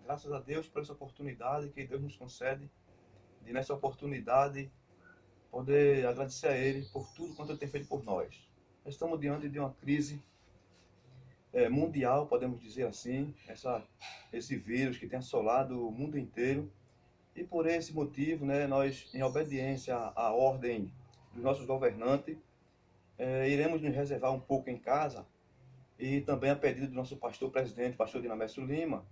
Graças a Deus por essa oportunidade que Deus nos concede, de nessa oportunidade poder agradecer a Ele por tudo quanto Ele tem feito por nós. Nós estamos diante de uma crise mundial, podemos dizer assim, esse vírus que tem assolado o mundo inteiro. E por esse motivo, né, nós, em obediência à ordem dos nossos governantes, iremos nos reservar um pouco em casa, e também a pedido do nosso pastor presidente, pastor Dinamécio Lima.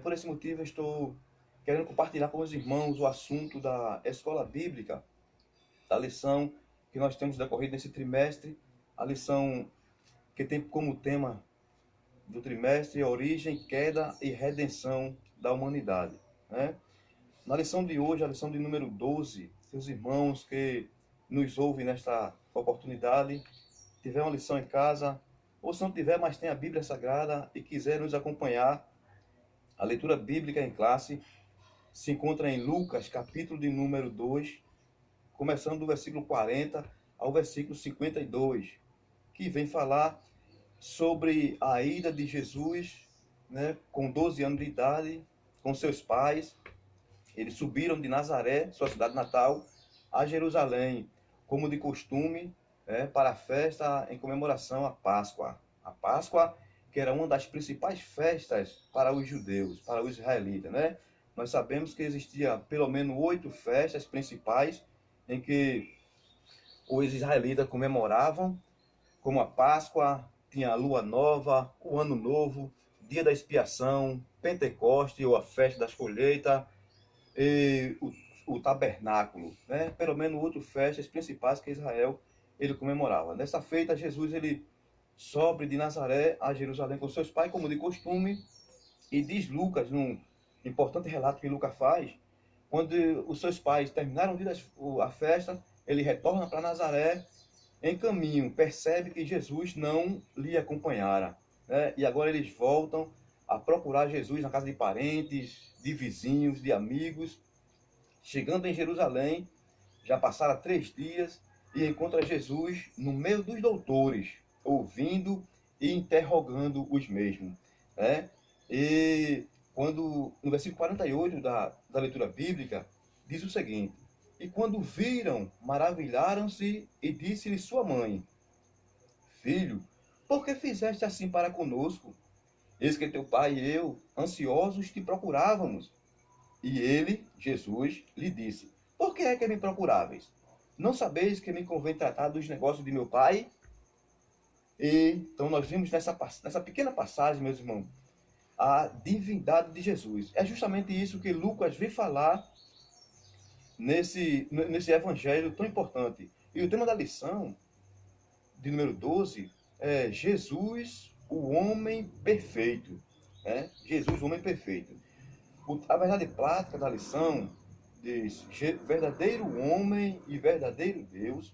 Por esse motivo, eu estou querendo compartilhar com os irmãos o assunto da escola bíblica, da lição que nós temos decorrido nesse trimestre, a lição que tem como tema do trimestre a origem, queda e redenção da humanidade, né? Na lição de hoje, a lição de número 12, seus irmãos que nos ouvem nesta oportunidade, tiver uma lição em casa, ou se não tiver, mas tem a Bíblia Sagrada e quiser nos acompanhar, a leitura bíblica em classe se encontra em Lucas, capítulo de número 2, começando do versículo 40 ao versículo 52, que vem falar sobre a ida de Jesus, né, com 12 anos de idade, com seus pais. Eles subiram de Nazaré, sua cidade natal, a Jerusalém, como de costume, para a festa em comemoração à Páscoa. A Páscoa, que era uma das principais festas para os judeus, para os israelitas, né? Nós sabemos que existia pelo menos 8 festas principais em que os israelitas comemoravam, como a Páscoa, tinha a Lua Nova, o Ano Novo, Dia da Expiação, Pentecoste ou a Festa das Colheitas, e o Tabernáculo, né? Pelo menos 8 festas principais que Israel ele comemorava. Nessa feita, Jesus ele sobe de Nazaré a Jerusalém com seus pais, como de costume, e diz Lucas, num importante relato que Lucas faz, quando os seus pais terminaram a festa, ele retorna para Nazaré. Em caminho, percebe que Jesus não lhe acompanhara, né? E agora eles voltam a procurar Jesus na casa de parentes, de vizinhos, de amigos. Chegando em Jerusalém, já passaram 3 dias, e encontra Jesus no meio dos doutores, ouvindo e interrogando os mesmos, né? E quando, no versículo 48 da leitura bíblica, diz o seguinte: e quando viram, maravilharam-se, e disse-lhe sua mãe: Filho, por que fizeste assim para conosco? Eis que teu pai e eu, ansiosos, te procurávamos. E ele, Jesus, lhe disse: por que é que me procuráveis? Não sabeis que me convém tratar dos negócios de meu pai? E então nós vimos nessa pequena passagem, meus irmãos, a divindade de Jesus. É justamente isso que Lucas vem falar nesse evangelho tão importante. E o tema da lição, de número 12, é Jesus, o homem perfeito. Né? Jesus, o homem perfeito. A verdade prática da lição diz: verdadeiro homem e verdadeiro Deus,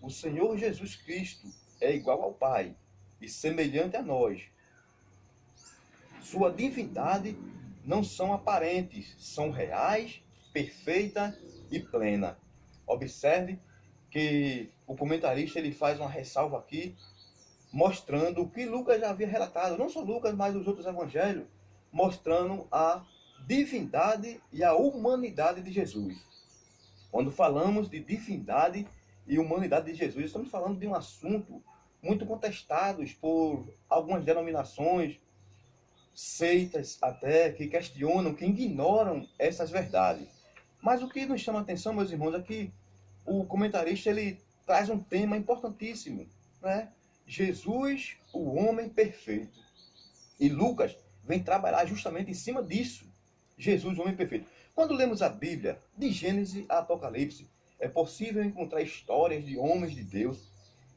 o Senhor Jesus Cristo é igual ao Pai e semelhante a nós. Sua divindade não são aparentes, são reais, perfeita e plena. Observe que o comentarista ele faz uma ressalva aqui, mostrando o que Lucas já havia relatado, não só Lucas, mas os outros evangelhos, mostrando a divindade e a humanidade de Jesus. Quando falamos de divindade e humanidade de Jesus, estamos falando de um assunto muito contestado por algumas denominações, seitas até, que questionam, que ignoram essas verdades. Mas o que nos chama a atenção, meus irmãos, é que o comentarista ele traz um tema importantíssimo, né? Jesus, o homem perfeito. E Lucas vem trabalhar justamente em cima disso. Jesus, o homem perfeito. Quando lemos a Bíblia, de Gênesis a Apocalipse, é possível encontrar histórias de homens de Deus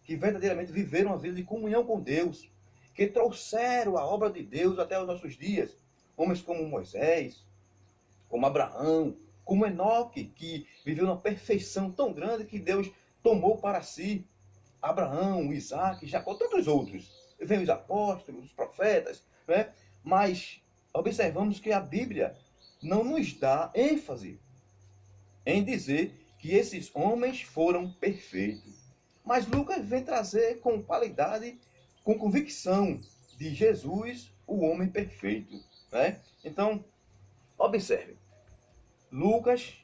que verdadeiramente viveram uma vida de comunhão com Deus, que trouxeram a obra de Deus até os nossos dias. Homens como Moisés, como Abraão, como Enoque, que viveu uma perfeição tão grande que Deus tomou para si. Abraão, Isaac, Jacó, tantos outros. Vêm os apóstolos, os profetas, né? Mas observamos que a Bíblia não nos dá ênfase em dizer que esses homens foram perfeitos. Mas Lucas vem trazer com qualidade, com convicção de Jesus, o homem perfeito, né? Então, observe. Lucas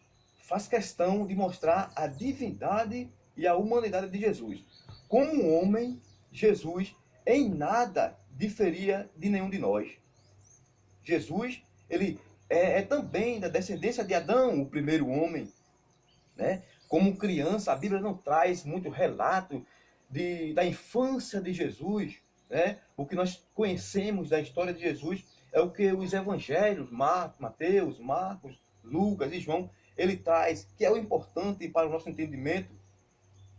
faz questão de mostrar a divindade e a humanidade de Jesus. Como homem, Jesus em nada diferia de nenhum de nós. Jesus, ele é também da descendência de Adão, o primeiro homem, né? Como criança, a Bíblia não traz muito relato da infância de Jesus, né? O que nós conhecemos da história de Jesus é o que os evangelhos, Mateus, Marcos, Lucas e João, ele traz, que é o importante para o nosso entendimento,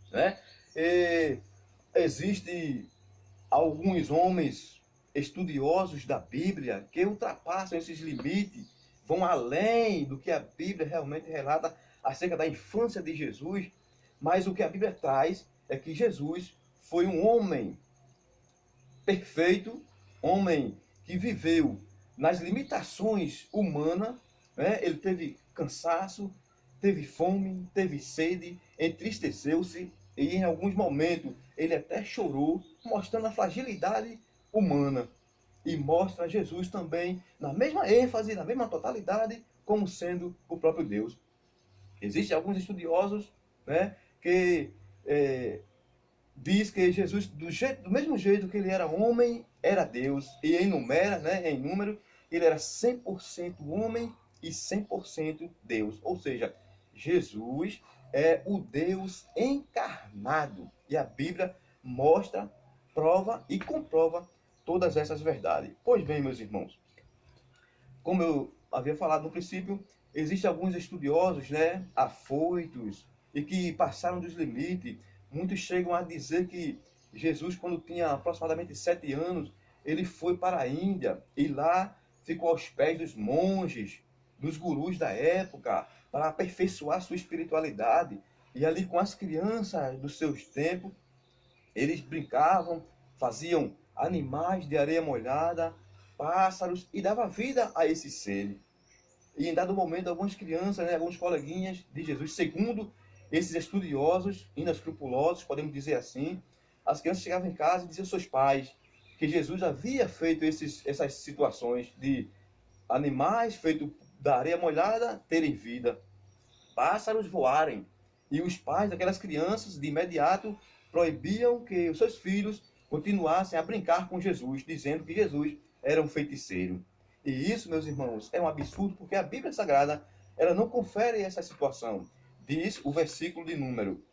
né? Existem alguns homens estudiosos da Bíblia que ultrapassam esses limites, vão além do que a Bíblia realmente relata acerca da infância de Jesus, mas o que a Bíblia traz é que Jesus foi um homem perfeito, homem que viveu nas limitações humanas, né? Ele teve cansaço, teve fome, teve sede, entristeceu-se e em alguns momentos ele até chorou, mostrando a fragilidade humana. E mostra Jesus também na mesma ênfase, na mesma totalidade, como sendo o próprio Deus. Existem alguns estudiosos, né, que diz que Jesus, do mesmo jeito que ele era homem, era Deus. E em número, ele era 100% homem e 100% Deus. Ou seja, Jesus é o Deus encarnado. E a Bíblia mostra, prova e comprova todas essas verdades. Pois bem, meus irmãos, como eu havia falado no princípio, existem alguns estudiosos, né, afoitos e que passaram dos limites. Muitos chegam a dizer que Jesus, quando tinha aproximadamente 7 anos, ele foi para a Índia e lá ficou aos pés dos monges, dos gurus da época, para aperfeiçoar sua espiritualidade. E ali com as crianças dos seus tempos, eles brincavam, faziam animais de areia molhada, pássaros, e dava vida a esses seres. E em dado momento, algumas crianças, né, alguns coleguinhas de Jesus, segundo esses estudiosos, inescrupulosos, podemos dizer assim, as crianças chegavam em casa e diziam aos seus pais que Jesus havia feito essas situações de animais feitos da areia molhada terem vida, pássaros voarem. E os pais daquelas crianças, de imediato, proibiam que os seus filhos continuassem a brincar com Jesus, dizendo que Jesus era um feiticeiro. E isso, meus irmãos, é um absurdo, porque a Bíblia Sagrada, ela não confere essa situação. Diz o versículo de número,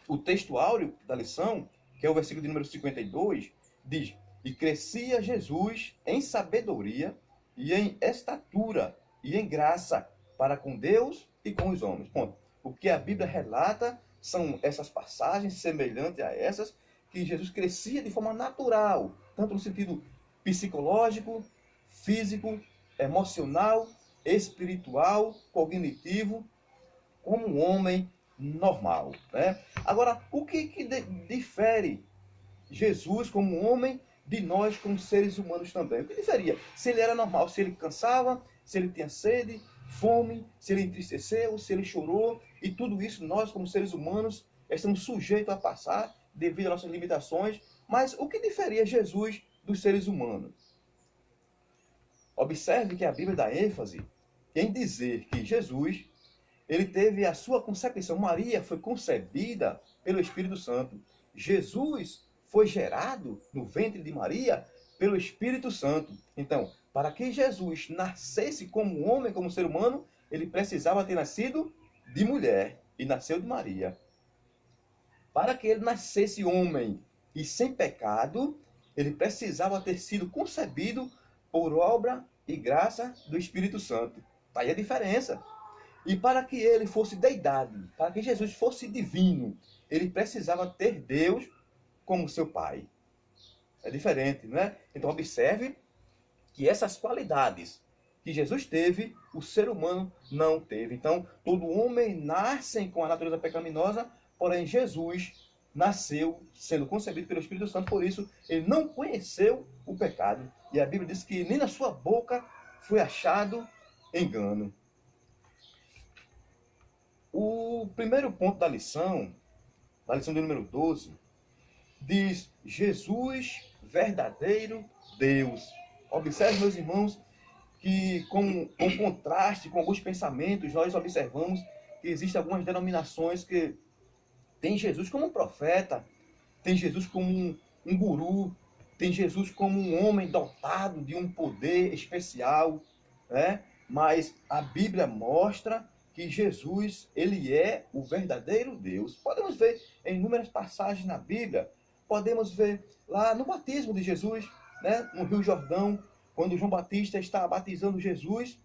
o texto áureo da lição, que é o versículo de número 52, diz: e crescia Jesus em sabedoria e em estatura e em graça para com Deus e com os homens. Ponto. O que a Bíblia relata são essas passagens semelhantes a essas, que Jesus crescia de forma natural, tanto no sentido psicológico, físico, emocional, espiritual, cognitivo, como um homem normal, né? Agora, o que difere Jesus como homem de nós como seres humanos também? O que diferia? Se ele era normal, se ele cansava, se ele tinha sede, fome, se ele entristeceu, se ele chorou, e tudo isso nós como seres humanos estamos sujeitos a passar devido às nossas limitações. Mas o que diferia Jesus dos seres humanos? Observe que a Bíblia dá ênfase em dizer que Jesus, ele teve a sua concepção. Maria foi concebida pelo Espírito Santo. Jesus foi gerado no ventre de Maria pelo Espírito Santo. Então, para que Jesus nascesse como homem, como ser humano, ele precisava ter nascido de mulher, e nasceu de Maria. Para que ele nascesse homem e sem pecado, ele precisava ter sido concebido por obra e graça do Espírito Santo. Aí a diferença. E para que ele fosse deidade, para que Jesus fosse divino, ele precisava ter Deus como seu Pai. É diferente, não é? Então observe que essas qualidades que Jesus teve, o ser humano não teve. Então, todo homem nasce com a natureza pecaminosa, porém Jesus nasceu sendo concebido pelo Espírito Santo, por isso ele não conheceu o pecado. E a Bíblia diz que nem na sua boca foi achado engano. O primeiro ponto da lição de número 12, diz: Jesus, verdadeiro Deus. Observe, meus irmãos, que com contraste com alguns pensamentos, nós observamos que existem algumas denominações que tem Jesus como um profeta, tem Jesus como um guru, tem Jesus como um homem dotado de um poder especial, né? Mas a Bíblia mostra que Jesus, ele é o verdadeiro Deus. Podemos ver em inúmeras passagens na Bíblia, podemos ver lá no batismo de Jesus, né? No Rio Jordão, quando João Batista está batizando Jesus,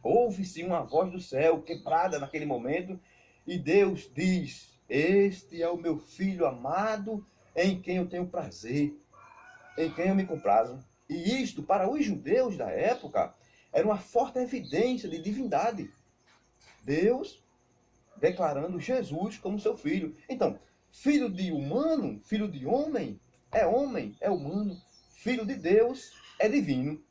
ouve-se uma voz do céu quebrada naquele momento, e Deus diz: este é o meu filho amado, em quem eu tenho prazer, em quem eu me comprazo. E isto, para os judeus da época, era uma forte evidência de divindade. Deus declarando Jesus como seu filho. Então, filho de humano, filho de homem, é humano. Filho de Deus é divino.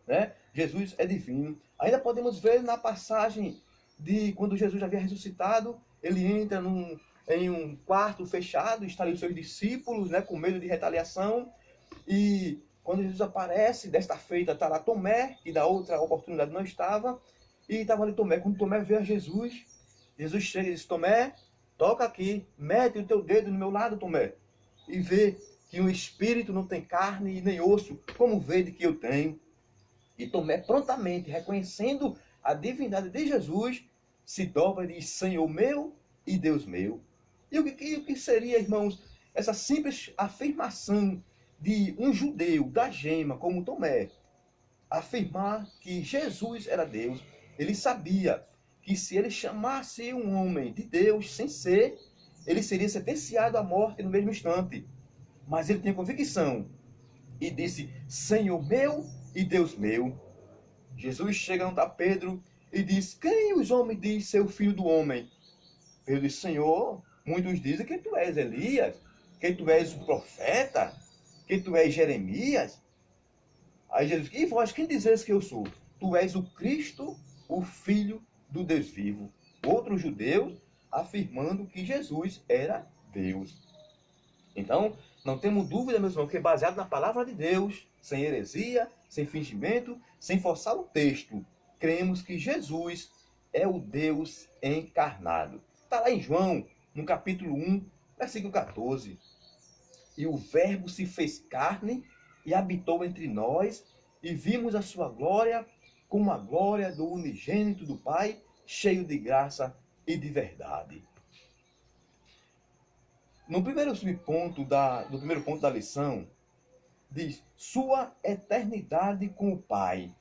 Né? Jesus é divino. Ainda podemos ver na passagem de quando Jesus havia ressuscitado, ele entra em um quarto fechado, está ali os seus discípulos, né, com medo de retaliação, e quando Jesus aparece, desta feita está lá Tomé, que da outra oportunidade não estava, e estava ali Tomé. Quando Tomé vê a Jesus, Jesus chega e diz: Tomé, toca aqui, mete o teu dedo no meu lado, Tomé, e vê que o espírito não tem carne e nem osso, como vede que eu tenho. E Tomé, prontamente, reconhecendo a divindade de Jesus, se dobra e diz: Senhor meu e Deus meu. E o que seria, irmãos, essa simples afirmação de um judeu da gema como Tomé, afirmar que Jesus era Deus? Ele sabia que se ele chamasse um homem de Deus sem ser, ele seria sentenciado à morte no mesmo instante. Mas ele tinha convicção e disse: Senhor meu e Deus meu. Jesus chega a Pedro e diz: quem os homens dizem ser o filho do homem? Pedro diz: Senhor, muitos dizem que tu és Elias, que tu és o profeta, que tu és Jeremias. Aí Jesus: e vós, quem dizes que eu sou? Tu és o Cristo, o Filho do Deus vivo. Outros judeus afirmando que Jesus era Deus. Então, não temos dúvida, meus irmãos, que baseado na palavra de Deus, sem heresia, sem fingimento, sem forçar o texto, cremos que Jesus é o Deus encarnado. Está lá em João, no capítulo 1, versículo 14. E o Verbo se fez carne e habitou entre nós, e vimos a sua glória como a glória do unigênito do Pai, cheio de graça e de verdade. No primeiro ponto da lição, diz: sua eternidade com o Pai.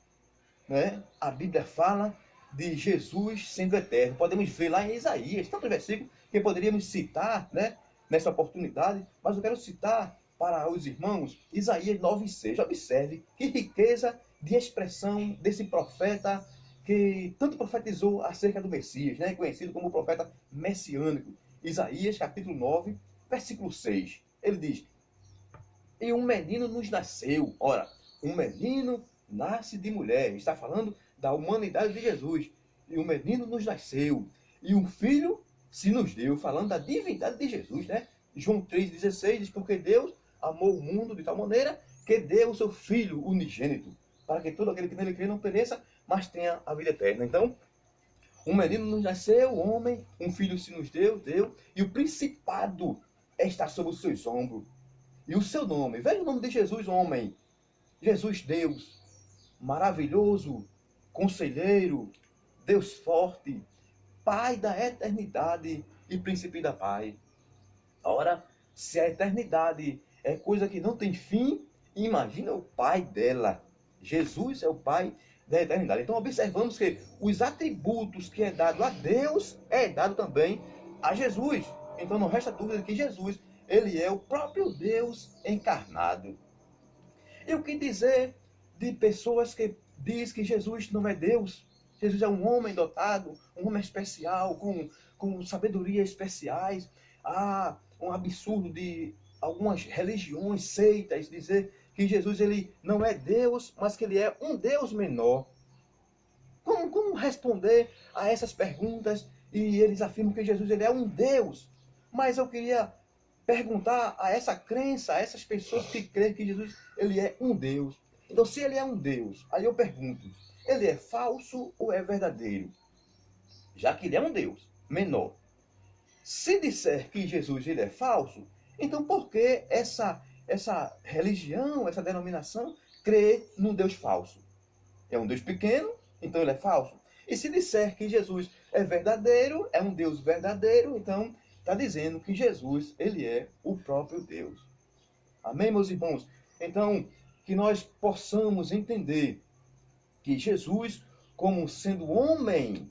Né? A Bíblia fala de Jesus sendo eterno. Podemos ver lá em Isaías, tantos versículos que poderíamos citar, né, nessa oportunidade, mas eu quero citar para os irmãos Isaías 9,6. Observe que riqueza de expressão desse profeta que tanto profetizou acerca do Messias, né, conhecido como o profeta messiânico. Isaías capítulo 9, versículo 6. Ele diz: e um menino nos nasceu. Ora, um menino nasce de mulher. Está falando da humanidade de Jesus. E um menino nos nasceu. E um filho se nos deu. Falando da divindade de Jesus, né? João 3,16 diz: porque Deus amou o mundo de tal maneira que deu o seu Filho unigênito, para que todo aquele que nele crê não pereça, mas tenha a vida eterna. Então, um menino nos nasceu, homem, um filho se nos deu, e o principado está sobre os seus ombros. E o seu nome, veja o nome de Jesus, homem. Jesus, Deus, maravilhoso, conselheiro, Deus forte, Pai da eternidade e príncipe da paz. Ora, se a eternidade é coisa que não tem fim, imagina o Pai dela. Jesus é o Pai da eternidade. Então observamos que os atributos que é dado a Deus é dado também a Jesus. Então não resta dúvida de que Jesus, ele é o próprio Deus encarnado. E o que dizer de pessoas que diz que Jesus não é Deus? Jesus é um homem dotado, um homem especial, com sabedoria especiais. Há um absurdo de algumas religiões, seitas, dizer que Jesus ele não é Deus, mas que ele é um Deus menor. Como responder a essas perguntas? E eles afirmam que Jesus ele é um Deus. Mas eu queria perguntar a essa crença, a essas pessoas que creem que Jesus ele é um Deus. Então, se ele é um Deus, aí eu pergunto, ele é falso ou é verdadeiro? Já que ele é um Deus menor. Se disser que Jesus ele é falso, então por que essa religião, essa denominação, crê num Deus falso? É um Deus pequeno, então ele é falso. E se disser que Jesus é verdadeiro, é um Deus verdadeiro, então está dizendo que Jesus ele é o próprio Deus. Amém, meus irmãos? Então, que nós possamos entender que Jesus, como sendo homem,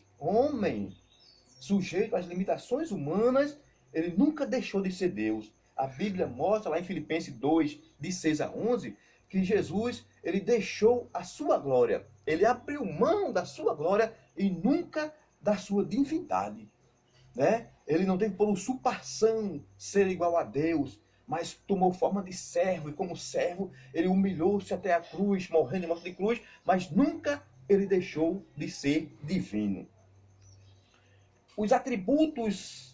sujeito às limitações humanas, ele nunca deixou de ser Deus. A Bíblia mostra lá em Filipenses 2, de 6 a 11, que Jesus, ele deixou a sua glória. Ele abriu mão da sua glória e nunca da sua divindade. Né? Ele não teve por usurpação ser igual a Deus, mas tomou forma de servo, e como servo, ele humilhou-se até a cruz, morrendo de morte de cruz, mas nunca ele deixou de ser divino. Os atributos